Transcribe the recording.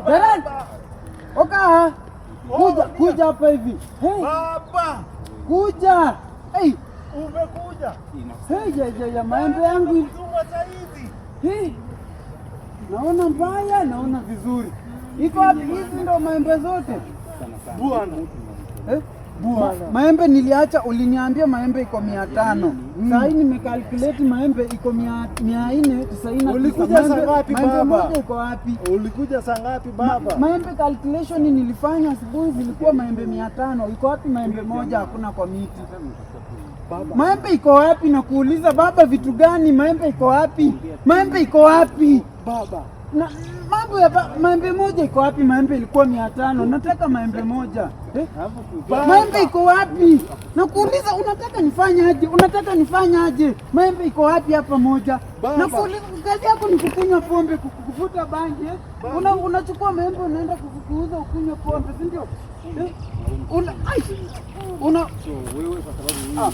Beran. Oka. Kuja hapa hivi. Baba. Kuja. Umekuja. Ya maembe yangu. Hivi. Naona mbaya, naona vizuri. Iko wapi? Hizi ndo maembe zote. Bwana. Maembe niliacha, uliniambia maembe iko 500. Sasa hii nimekalculate maembe iko 499. Ulikuja saa ngapi baba? Maembe iko wapi? Ulikuja saa ngapi baba? Maembe calculation nilifanya asubuhi zilikuwa maembe 500. Iko wapi maembe moja? Hakuna kwa miti. Baba. Maembe iko wapi? Na kuuliza baba, vitu gani? Maembe iko wapi? Maembe iko wapi? Baba. Na mambo ya maembe moja iko wapi? Maembe ilikuwa 500. Nataka maembe moja. Maembe iko wapi? Na kuuliza unataka nifanye aje? Maembe iko wapi hapa moja? Na kuuliza kazi yako ni kukunywa pombe, kuvuta bangi. Unachukua maembe unaenda kuuza ukunywa pombe, si ndio? Unachukua